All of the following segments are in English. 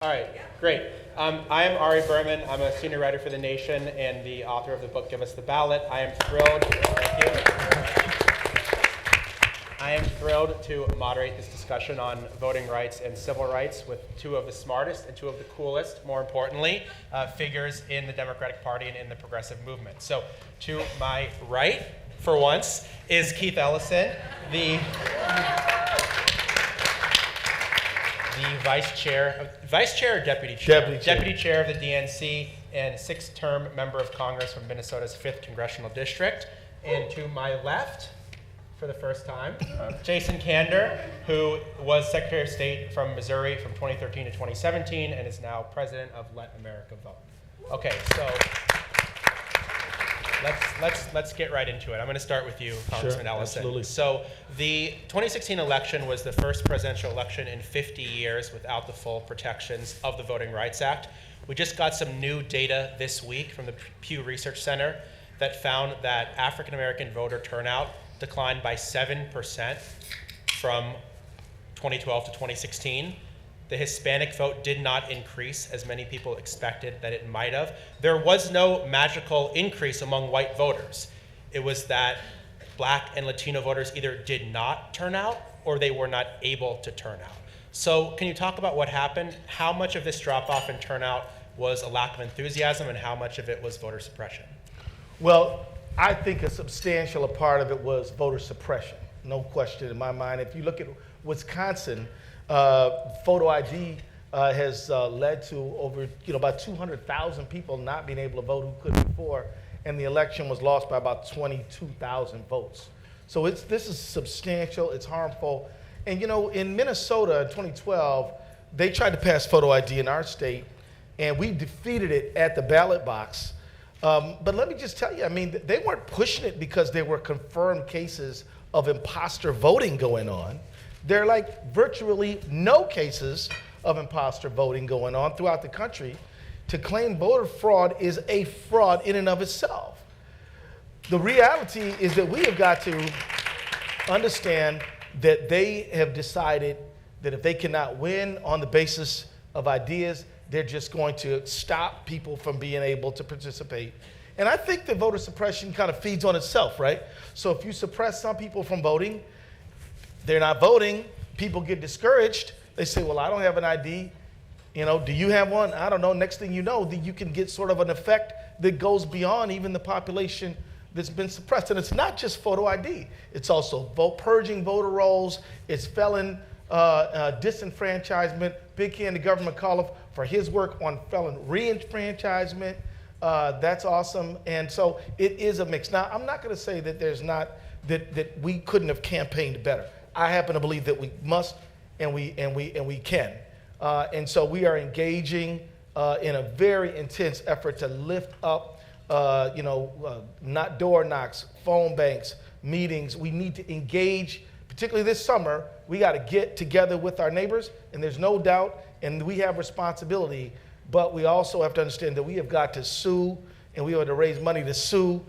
All right, great. I am Ari Berman. I'm a senior writer for The Nation and the author of the book Give Us the Ballot. I am thrilled. Thank you. I am thrilled to moderate this discussion on voting rights and civil rights with two of the smartest and two of the coolest, more importantly, figures in the Democratic Party and in the progressive movement. So to my right, for once, is Keith Ellison, the vice chair or deputy chair? Deputy chair of the DNC and sixth-term member of Congress from Minnesota's 5th Congressional District. And to my left, for the first time, Jason Kander, who was Secretary of State from Missouri from 2013 to 2017 and is now president of Let America Vote. Okay, so let's get right into it. I'm going to start with you, Congressman Ellison. Absolutely. So the 2016 election was the first presidential election in 50 years without the full protections of the Voting Rights Act. We just got some new data this week from the Pew Research Center that found that African American voter turnout declined by 7% from 2012 to 2016. The Hispanic vote did not increase as many people expected that it might have. There was no magical increase among white voters. It was that Black and Latino voters either did not turn out or they were not able to turn out. So can you talk about what happened? How much of this drop-off in turnout was a lack of enthusiasm and how much of it was voter suppression? Well, I think a substantial part of it was voter suppression, no question in my mind. If you look at Wisconsin, photo ID has led to over, about 200,000 people not being able to vote who could before, and the election was lost by about 22,000 votes. So this is substantial, it's harmful. And in Minnesota in 2012, they tried to pass photo ID in our state, and we defeated it at the ballot box. But let me just tell you, they weren't pushing it because there were confirmed cases of imposter voting going on. There are like virtually no cases of imposter voting going on throughout the country. To claim voter fraud is a fraud in and of itself. The reality is that we have got to understand that they have decided that if they cannot win on the basis of ideas, they're just going to stop people from being able to participate. And I think that voter suppression kind of feeds on itself, right? So if you suppress some people from voting, they're not voting, people get discouraged. They say, well, I don't have an ID. Do you have one? I don't know. Next thing you know, you can get sort of an effect that goes beyond even the population that's been suppressed. And it's not just photo ID. It's also purging voter rolls. It's felon disenfranchisement. Big hand to Governor McAuliffe for his work on felon reenfranchisement. That's awesome. And so it is a mix. Now, I'm not going to say that there's not, that we couldn't have campaigned better. I happen to believe that we must and we can. And so we are engaging in a very intense effort to lift up, not door knocks, phone banks, meetings. We need to engage, particularly this summer. We got to get together with our neighbors, and there's no doubt, and we have responsibility, but we also have to understand that we have got to sue, and we have to raise money to sue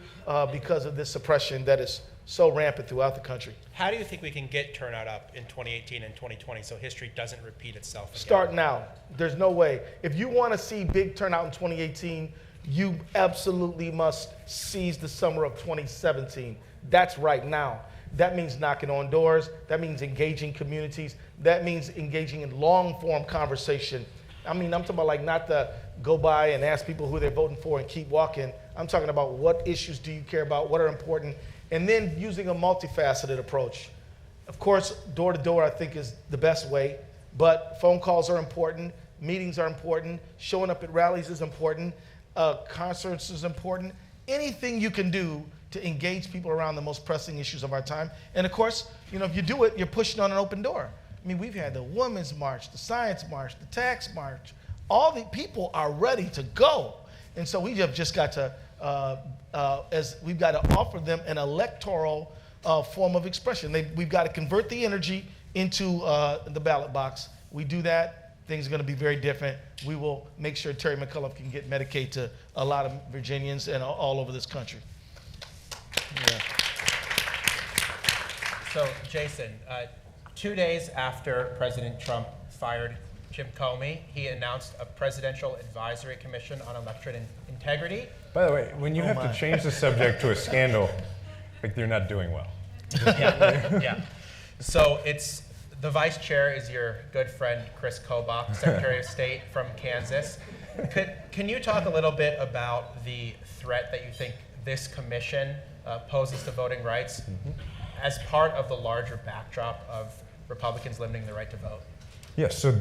because of this suppression that is so rampant throughout the country. How do you think we can get turnout up in 2018 and 2020 so history doesn't repeat itself again? Start now. There's no way. If you want to see big turnout in 2018, you absolutely must seize the summer of 2017. That's right now. That means knocking on doors. That means engaging communities. That means engaging in long-form conversation. I'm talking about like not to go by and ask people who they're voting for and keep walking. I'm talking about what issues do you care about, what are important, and then using a multifaceted approach. Of course, door-to-door I think is the best way, but phone calls are important, meetings are important, showing up at rallies is important, concerts is important. Anything you can do to engage people around the most pressing issues of our time. And of course, if you do it, you're pushing on an open door. We've had the Women's March, the Science March, the Tax March. All the people are ready to go. And so we have just got to, we've got to offer them an electoral form of expression. We've got to convert the energy into the ballot box. We do that, things are going to be very different. We will make sure Terry McAuliffe can get Medicaid to a lot of Virginians and all over this country. Yeah. So, Jason, 2 days after President Trump fired Jim Comey. He announced a Presidential Advisory Commission on Election Integrity. By the way, when you have to change the subject to a scandal, like you're not doing well. Yeah. So it's the vice chair is your good friend Chris Kobach, Secretary of State from Kansas. Can you talk a little bit about the threat that you think this commission poses to voting rights as part of the larger backdrop of Republicans limiting the right to vote? Yes, so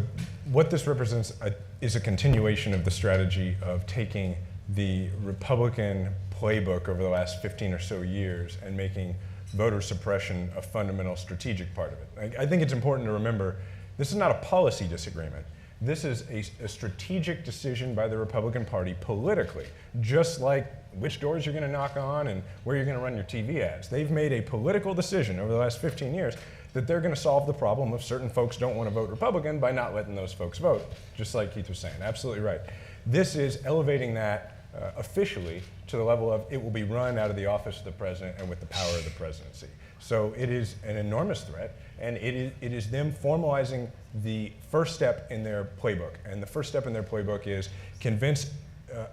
what this represents is a continuation of the strategy of taking the Republican playbook over the last 15 or so years and making voter suppression a fundamental strategic part of it. I think it's important to remember this is not a policy disagreement. This is a strategic decision by the Republican Party politically, just like which doors you're going to knock on and where you're going to run your TV ads. They've made a political decision over the last 15 years that they're going to solve the problem of certain folks don't want to vote Republican by not letting those folks vote, just like Keith was saying. Absolutely right. This is elevating that officially to the level of it will be run out of the office of the president and with the power of the presidency. So it is an enormous threat, and it is them formalizing the first step in their playbook. And the first step in their playbook is convince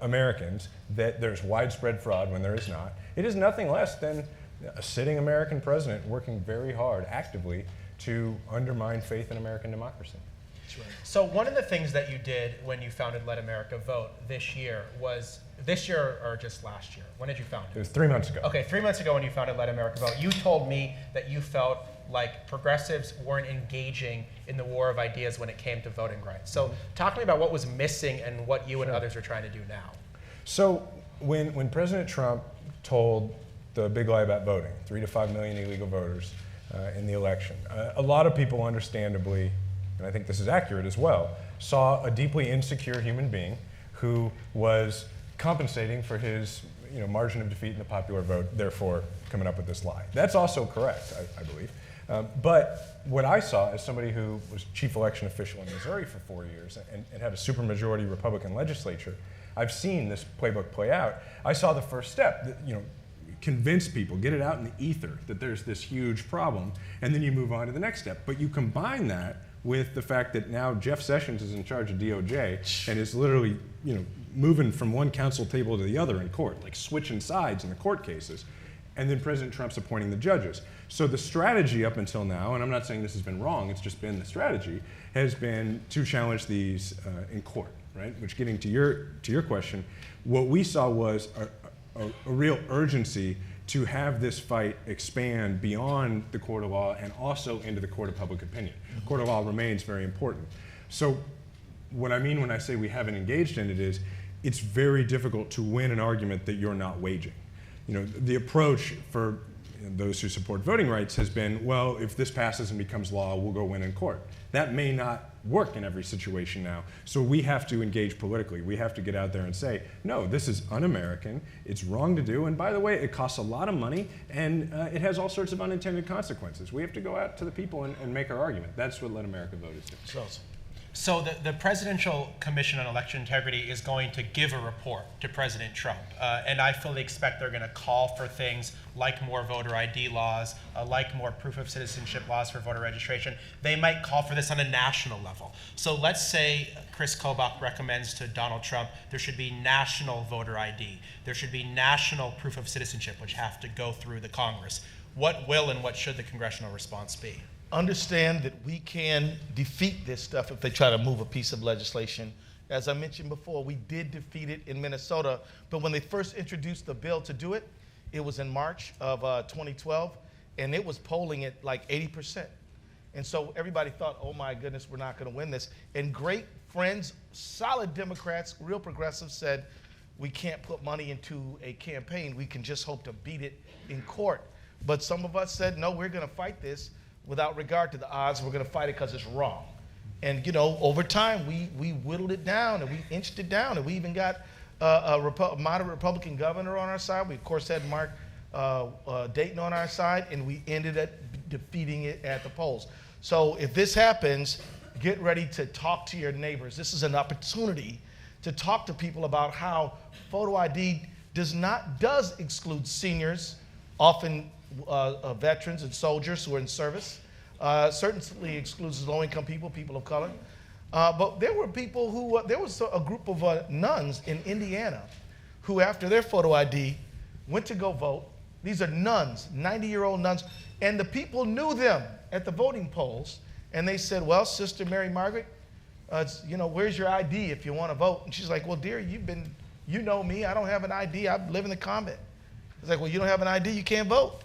Americans that there's widespread fraud when there is not. It is nothing less than a sitting American president working very hard, actively, to undermine faith in American democracy. So one of the things that you did when you founded Let America Vote this year or just last year? When did you found it? It was 3 months ago. Okay, 3 months ago when you founded Let America Vote, you told me that you felt like progressives weren't engaging in the war of ideas when it came to voting rights. So talk to me about what was missing and what you and others are trying to do now. So when President Trump told the big lie about voting, 3 to 5 million illegal voters in the election, a lot of people understandably, and I think this is accurate as well, saw a deeply insecure human being who was compensating for his margin of defeat in the popular vote, therefore coming up with this lie. That's also correct, I believe. But what I saw as somebody who was chief election official in Missouri for 4 years and had a supermajority Republican legislature, I've seen this playbook play out. I saw the first step, convince people, get it out in the ether that there's this huge problem, and then you move on to the next step. But you combine that with the fact that now Jeff Sessions is in charge of DOJ and is literally, moving from one council table to the other in court, like switching sides in the court cases, and then President Trump's appointing the judges. So the strategy up until now, and I'm not saying this has been wrong, it's just been the strategy, has been to challenge these in court, right? Which, getting to your question, what we saw was a real urgency to have this fight expand beyond the court of law and also into the court of public opinion. The court of law remains very important. So what I mean when I say we haven't engaged in it is, it's very difficult to win an argument that you're not waging. The approach for those who support voting rights has been, well, if this passes and becomes law, we'll go win in court. That may not work in every situation now. So we have to engage politically. We have to get out there and say, no, this is un-American, it's wrong to do, and by the way, it costs a lot of money, and it has all sorts of unintended consequences. We have to go out to the people and make our argument. That's what Let America Vote is doing. So the Presidential Commission on Election Integrity is going to give a report to President Trump, and I fully expect they're going to call for things like more voter ID laws, like more proof of citizenship laws for voter registration. They might call for this on a national level. So let's say Chris Kobach recommends to Donald Trump there should be national voter ID. There should be national proof of citizenship, which have to go through the Congress. What will and what should the congressional response be? Understand that we can defeat this stuff if they try to move a piece of legislation. As I mentioned before, we did defeat it in Minnesota, but when they first introduced the bill to do it, it was in March of 2012, and it was polling at like 80%. And so everybody thought, oh my goodness, we're not going to win this. And great friends, solid Democrats, real progressives said, we can't put money into a campaign. We can just hope to beat it in court. But some of us said, no, we're going to fight this. Without regard to the odds, we're going to fight it because it's wrong. And over time, we whittled it down and we inched it down, and we even got a moderate Republican governor on our side. We of course had Mark Dayton on our side, and we ended up defeating it at the polls. So if this happens, get ready to talk to your neighbors. This is an opportunity to talk to people about how photo ID does exclude seniors, often veterans and soldiers who are in service. Certainly excludes low-income people, people of color. But there were people who, there was a group of nuns in Indiana who, after their photo ID, went to go vote. These are nuns, 90-year-old nuns, and the people knew them at the voting polls, and they said, well, Sister Mary Margaret, where's your ID if you want to vote? And she's like, well, dear, you know me, I don't have an ID, I live in the convent. It's like, well, you don't have an ID, you can't vote.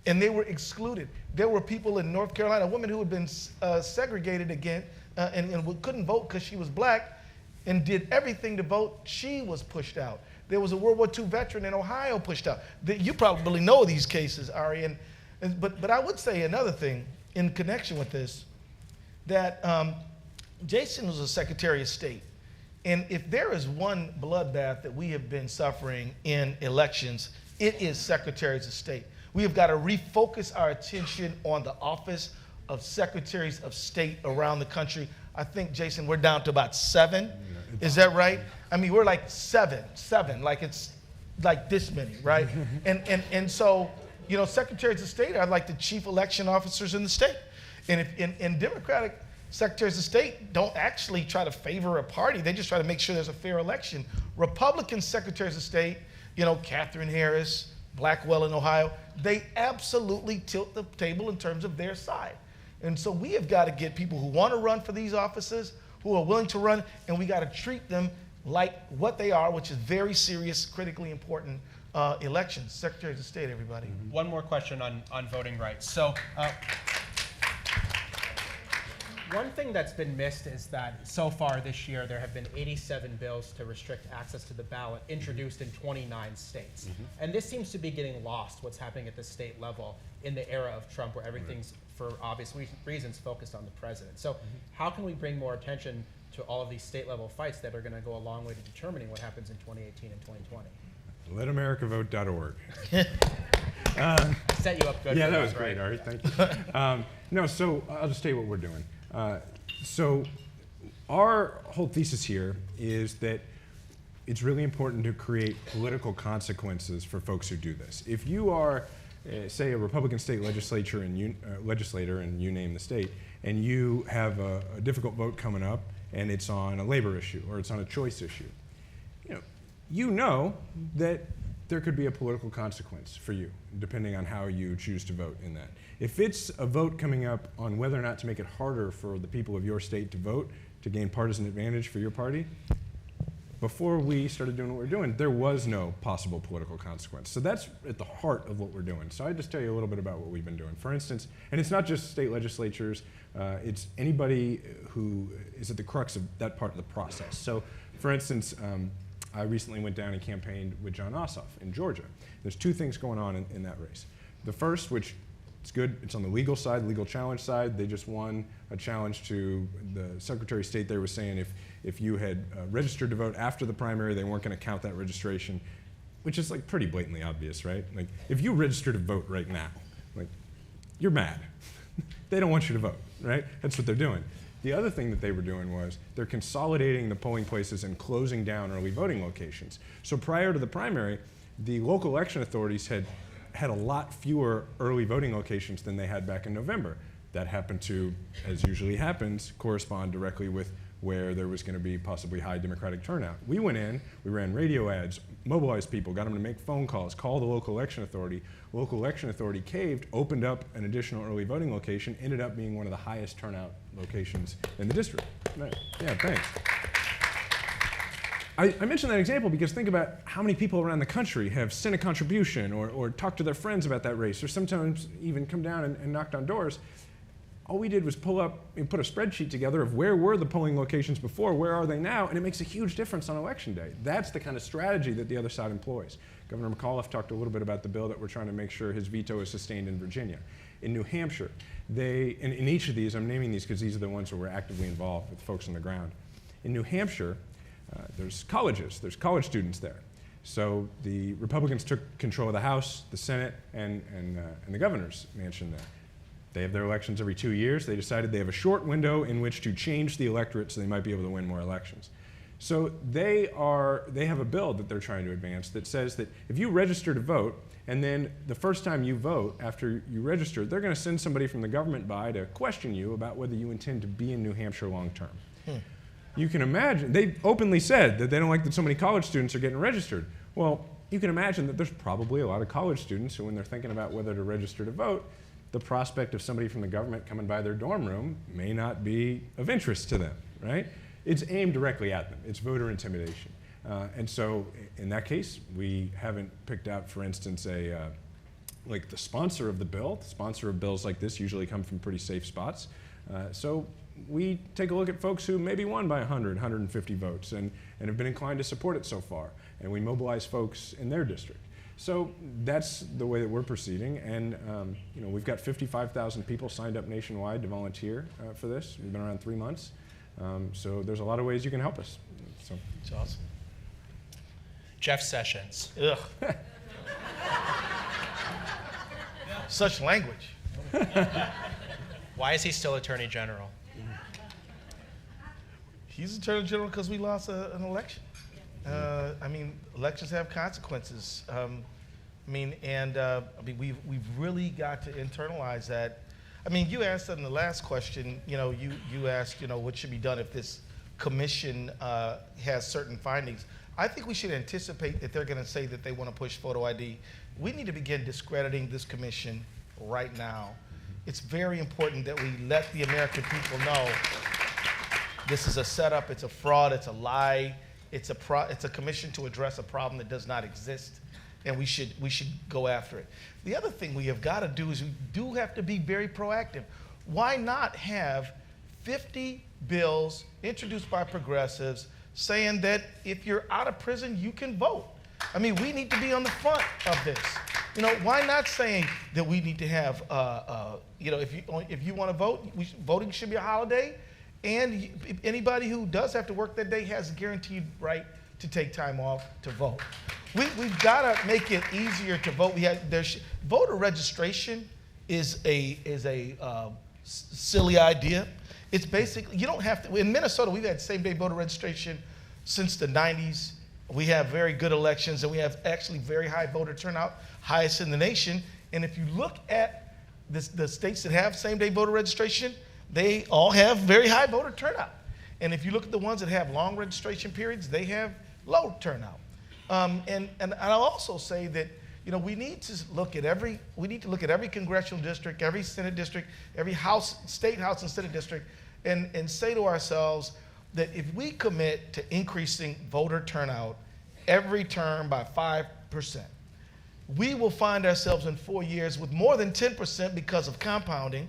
And they were excluded. There were people in North Carolina, a woman who had been segregated again and couldn't vote because she was black and did everything to vote. She was pushed out. There was a World War II veteran in Ohio pushed out. You probably know these cases, Ari. But I would say another thing in connection with this, that Jason was a Secretary of State. And if there is one bloodbath that we have been suffering in elections, it is Secretaries of State. We have got to refocus our attention on the office of Secretaries of State around the country. I think, Jason, we're down to about 7. Is that right? I mean, we're like seven, like it's like this many, right? and so, Secretaries of State are like the chief election officers in the state. And Democratic Secretaries of State don't actually try to favor a party. They just try to make sure there's a fair election. Republican Secretaries of State, Catherine Harris, Blackwell in Ohio, they absolutely tilt the table in terms of their side. And so we have got to get people who want to run for these offices, who are willing to run, and we got to treat them like what they are, which is very serious, critically important elections. Secretaries of State, everybody. One more question on voting rights. So one thing that's been missed is that so far this year there have been 87 bills to restrict access to the ballot introduced in 29 states. And this seems to be getting lost, what's happening at the state level in the era of Trump, where everything's, for obvious reasons, focused on the president. So how can we bring more attention to all of these state level fights that are going to go a long way to determining what happens in 2018 and 2020? LetAmericaVote.org. Set you up good. Yeah, for that was great, Ari. Thank you. So I'll just tell you what we're doing. So our whole thesis here is that it's really important to create political consequences for folks who do this. If you are, say, a Republican state legislator and you name the state, and you have a difficult vote coming up, and it's on a labor issue or it's on a choice issue, you know that there could be a political consequence for you, depending on how you choose to vote in that. If it's a vote coming up on whether or not to make it harder for the people of your state to vote to gain partisan advantage for your party, before we started doing what we're doing, there was no possible political consequence. So that's at the heart of what we're doing. So I'd just tell you a little bit about what we've been doing. For instance, and it's not just state legislatures, it's anybody who is at the crux of that part of the process. So for instance, I recently went down and campaigned with John Ossoff in Georgia. There's 2 things going on in that race. The first, which it's good, it's on the legal side, legal challenge side. They just won a challenge to the Secretary of State. They were saying if you had registered to vote after the primary, they weren't going to count that registration, which is like pretty blatantly obvious, right? Like if you register to vote right now, like you're mad. They don't want you to vote, right? That's what they're doing. The other thing that they were doing was they're consolidating the polling places and closing down early voting locations. So prior to the primary, the local election authorities had a lot fewer early voting locations than they had back in November. That happened to, as usually happens, correspond directly with where there was going to be possibly high Democratic turnout. We went in, we ran radio ads, mobilized people, got them to make phone calls, call the local election authority. Local election authority caved, opened up an additional early voting location, ended up being one of the highest turnout locations in the district. Yeah, thanks. I mention that example because think about how many people around the country have sent a contribution or talked to their friends about that race, or sometimes even come down and knocked on doors. All we did was pull up and put a spreadsheet together of where were the polling locations before, where are they now, and it makes a huge difference on election day. That's the kind of strategy that the other side employs. Governor McAuliffe talked a little bit about the bill that we're trying to make sure his veto is sustained in Virginia. In New Hampshire, in each of these, I'm naming these because these are the ones where we're actively involved with folks on the ground. In New Hampshire, there's colleges, there's college students there. So the Republicans took control of the House, the Senate, and the governor's mansion there. They have their elections every 2 years. They decided they have a short window in which to change the electorate so they might be able to win more elections. So they have a bill that they're trying to advance that says that if you register to vote, and then the first time you vote after you register, they're going to send somebody from the government by to question you about whether you intend to be in New Hampshire long term. You can imagine, they openly said that they don't like that so many college students are getting registered. Well, you can imagine that there's probably a lot of college students who, when they're thinking about whether to register to vote, the prospect of somebody from the government coming by their dorm room may not be of interest to them, right? It's aimed directly at them. It's voter intimidation. And so in that case, we haven't picked out, for instance, like the sponsor of the bill. The sponsor of bills like this usually come from pretty safe spots. So we take a look at folks who maybe won by 100, 150 votes and have been inclined to support it so far. And we mobilize folks in their district. So that's the way that we're proceeding. And you know, we've got 55,000 people signed up nationwide to volunteer for this. We've been around 3 months. So there's a lot of ways you can help us. So. It's awesome. Jeff Sessions. Ugh. Such language. Why is he still Attorney General? He's Attorney General because we lost an election. I mean, elections have consequences. We've really got to internalize that. I mean, you asked in the last question, you asked, what should be done if this commission has certain findings. I think we should anticipate that they're going to say that they want to push photo ID. We need to begin discrediting this commission right now. It's very important that we let the American people know this is a setup, it's a fraud, it's a lie, it's a commission to address a problem that does not exist, and we should go after it. The other thing we have got to do is we do have to be very proactive. Why not have 50 bills introduced by progressives saying that if you're out of prison, you can vote? I mean, we need to be on the front of this. Why not saying that we need to have, if you want to vote, voting should be a holiday, and anybody who does have to work that day has a guaranteed right to take time off to vote. We've got to make it easier to vote. Voter registration is a silly idea. It's basically, you don't have to. In Minnesota, we've had same-day voter registration since the 90s. We have very good elections, and we have actually very high voter turnout, highest in the nation. And if you look at the states that have same-day voter registration, they all have very high voter turnout. And if you look at the ones that have long registration periods, they have low turnout. And I'll also say that we need to look at every congressional district, every Senate district, every state house and Senate district, and say to ourselves that if we commit to increasing voter turnout every term by 5%, we will find ourselves in 4 years with more than 10% because of compounding.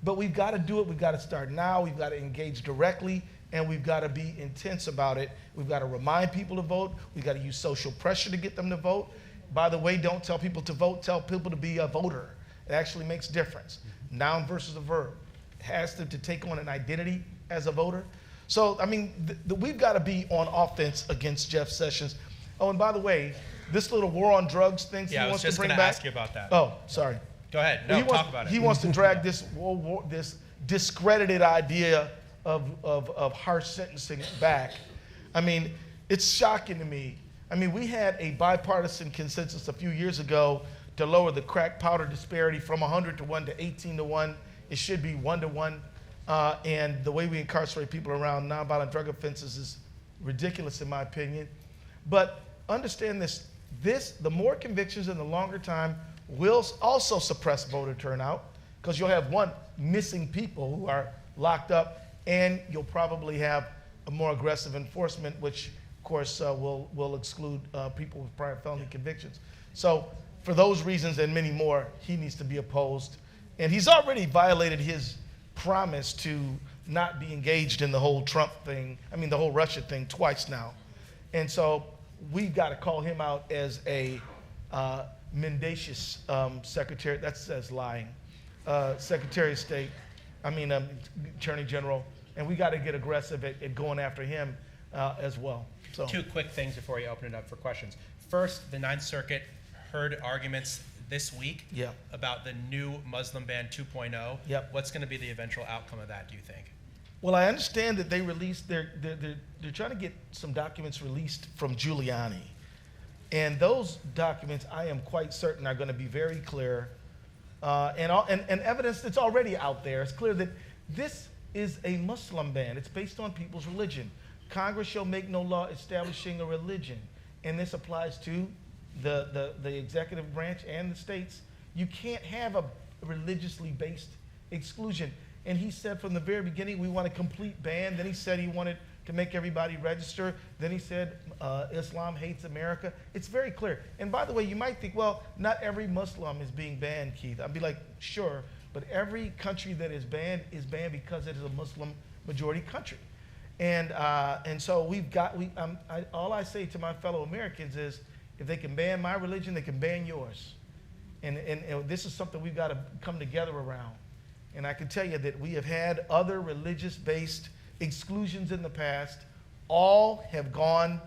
But we've got to do it. We've got to start now. We've got to engage directly, and we've got to be intense about it. We've got to remind people to vote. We've got to use social pressure to get them to vote. By the way, don't tell people to vote. Tell people to be a voter. It actually makes difference. Noun versus a verb. It has to take on an identity as a voter. So, I mean, we've got to be on offense against Jeff Sessions. Oh, and by the way, this little war on drugs thing he wants to bring back. Yeah, I was just going to ask you about that. Oh, sorry. Go ahead. No, talk about it. He wants to drag this discredited idea of harsh sentencing back. I mean, it's shocking to me. I mean, we had a bipartisan consensus a few years ago to lower the crack powder disparity from 100 to 1 to 18 to 1. It should be 1 to 1. And the way we incarcerate people around nonviolent drug offenses is ridiculous in my opinion. But understand this, the more convictions in the longer time will also suppress voter turnout, because you'll have missing people who are locked up, and you'll probably have a more aggressive enforcement, which of course will exclude people with prior felony convictions. So for those reasons and many more, he needs to be opposed. And he's already violated his promise to not be engaged in the whole Trump thing, the whole Russia thing twice now. And so we've got to call him out as a mendacious secretary, that says lying, Secretary of State, Attorney General, and we got to get aggressive at going after him as well. So. Two quick things before you open it up for questions. First, the Ninth Circuit heard arguments this week about the new Muslim ban 2.0. Yep. What's going to be the eventual outcome of that, do you think? Well, I understand that they released, they're trying to get some documents released from Giuliani. And those documents, I am quite certain, are going to be very clear and evidence that's already out there. It's clear that this is a Muslim ban. It's based on people's religion. Congress shall make no law establishing a religion. And this applies to the executive branch and the states. You can't have a religiously based exclusion. And he said from the very beginning, we want a complete ban. Then he said he wanted to make everybody register. Then he said Islam hates America. It's very clear. And by the way, you might think, well, not every Muslim is being banned, Keith. I'd be like, sure, but every country that is banned because it is a Muslim majority country. And so all I say to my fellow Americans is, if they can ban my religion, they can ban yours. And this is something we've got to come together around. And I can tell you that we have had other religious-based exclusions in the past. All have gone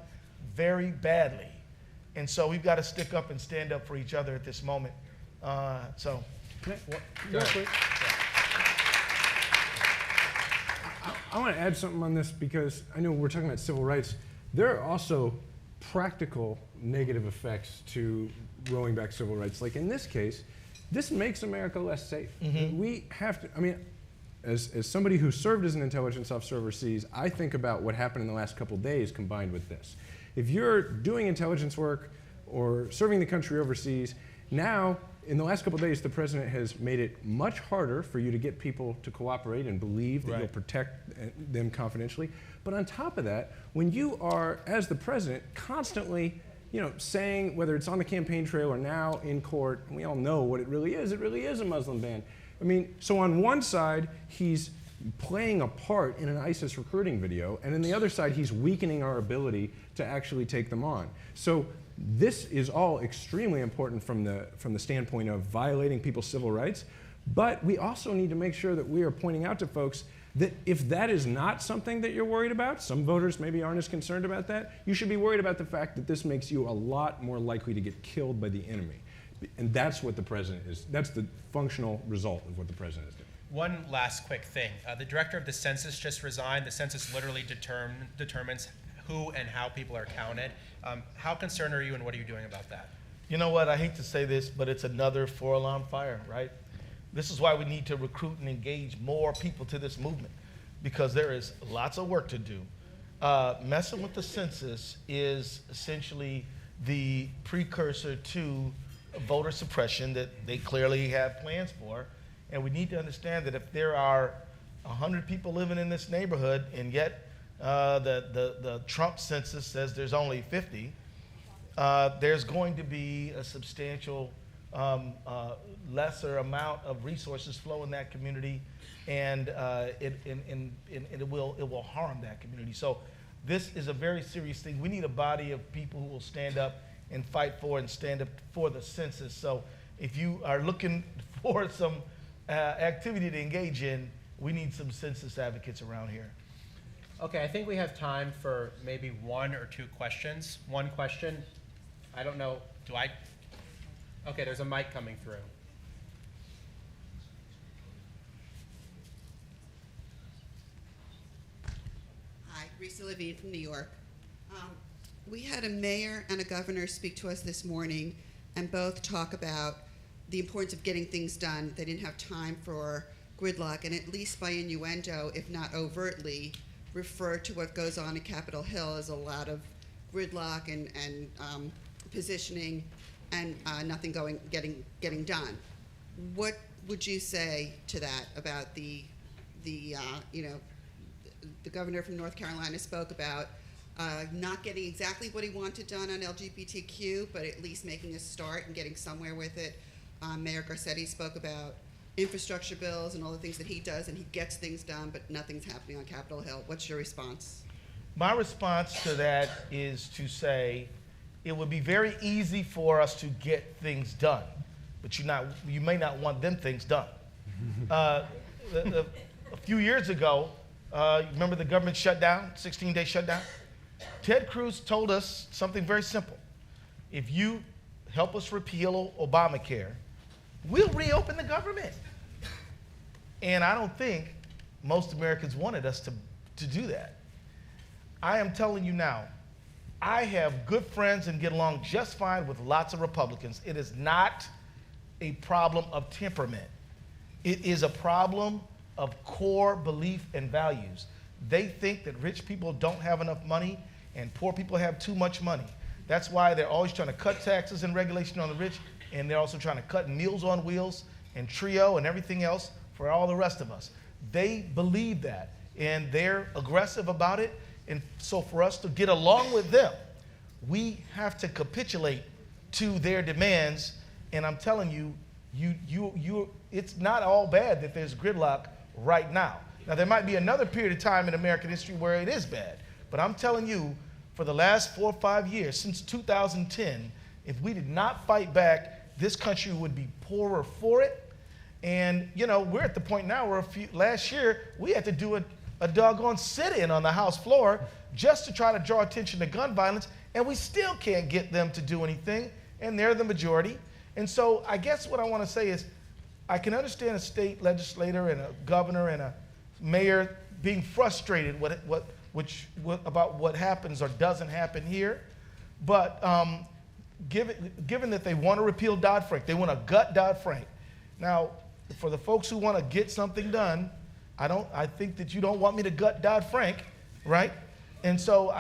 very badly. And so we've got to stick up and stand up for each other at this moment. So. Real quick. I want to add something on this because I know we're talking about civil rights. There are also practical negative effects to rolling back civil rights. Like in this case, this makes America less safe. We have to, I mean, as somebody who served as an intelligence officer overseas, I think about what happened in the last couple of days combined with this. If you're doing intelligence work or serving the country overseas, now, in the last couple of days, the president has made it much harder for you to get people to cooperate and believe that you'll protect them confidentially. But on top of that, when you are, as the president, constantly saying, whether it's on the campaign trail or now in court, and we all know what it really is a Muslim ban. I mean, so on one side, he's playing a part in an ISIS recruiting video, and on the other side, he's weakening our ability to actually take them on. So this is all extremely important from the standpoint of violating people's civil rights, but we also need to make sure that we are pointing out to folks that if that is not something that you're worried about, some voters maybe aren't as concerned about that, you should be worried about the fact that this makes you a lot more likely to get killed by the enemy. And that's what the president is, that's the functional result of what the president is doing. One last quick thing. The director of the Census just resigned. The Census literally determines who and how people are counted. How concerned are you, and what are you doing about that? You know what, I hate to say this, but it's another four-alarm fire, right? This is why we need to recruit and engage more people to this movement, because there is lots of work to do. Messing with the census is essentially the precursor to voter suppression that they clearly have plans for. And we need to understand that if there are 100 people living in this neighborhood, and yet the Trump census says there's only 50, there's going to be a substantial lesser amount of resources flow in that community, and it will harm that community. So this is a very serious thing. We need a body of people who will stand up and fight for and stand up for the census. So if you are looking for some activity to engage in, we need some census advocates around here. Okay, I think we have time for maybe one or two questions. One question, I don't know, okay, there's a mic coming through. Hi, Risa Levine from New York. We had a mayor and a governor speak to us this morning and both talk about the importance of getting things done. They didn't have time for gridlock, and at least by innuendo, if not overtly, refer to what goes on at Capitol Hill as a lot of gridlock and positioning and nothing getting done. What would you say to that about the governor from North Carolina spoke about not getting exactly what he wanted done on LGBTQ, but at least making a start and getting somewhere with it. Mayor Garcetti spoke about infrastructure bills and all the things that he does, and he gets things done, but nothing's happening on Capitol Hill. What's your response? My response to that is to say it would be very easy for us to get things done, but you may not want them things done. A few years ago, remember the government shutdown, 16-day shutdown? Ted Cruz told us something very simple. If you help us repeal Obamacare, we'll reopen the government. And I don't think most Americans wanted us to do that. I am telling you now, I have good friends and get along just fine with lots of Republicans. It is not a problem of temperament. It is a problem of core belief and values. They think that rich people don't have enough money and poor people have too much money. That's why they're always trying to cut taxes and regulation on the rich, and they're also trying to cut Meals on Wheels and Trio and everything else for all the rest of us. They believe that, and they're aggressive about it. And so for us to get along with them, we have to capitulate to their demands. And I'm telling you, it's not all bad that there's gridlock right now. Now, there might be another period of time in American history where it is bad, but I'm telling you, for the last 4 or 5 years, since 2010, if we did not fight back, this country would be poorer for it. And, you know, we're at the point now where last year, we had to do a doggone sit-in on the House floor just to try to draw attention to gun violence, and we still can't get them to do anything, and they're the majority. And so I guess what I want to say is I can understand a state legislator and a governor and a mayor being frustrated about what happens or doesn't happen here. But given that they want to repeal Dodd-Frank, they want to gut Dodd-Frank. Now, for the folks who want to get something done, I think that you don't want me to gut Dodd-Frank, right? And so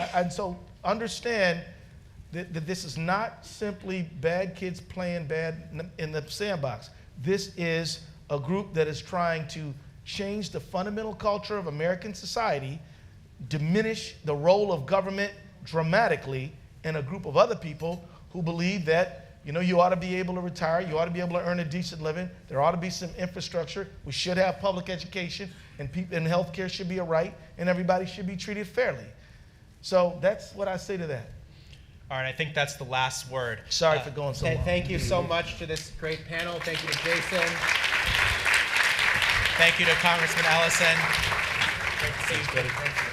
understand that this is not simply bad kids playing bad in the sandbox. This is a group that is trying to change the fundamental culture of American society, diminish the role of government dramatically, and a group of other people who believe that, you know, you ought to be able to retire, you ought to be able to earn a decent living, there ought to be some infrastructure, we should have public education, and health care should be a right, and everybody should be treated fairly. So that's what I say to that. All right, I think that's the last word. Sorry for going so long. Thank you so much to this great panel. Thank you to Jason. Thank you to Congressman Ellison. Great to see you. Thank you.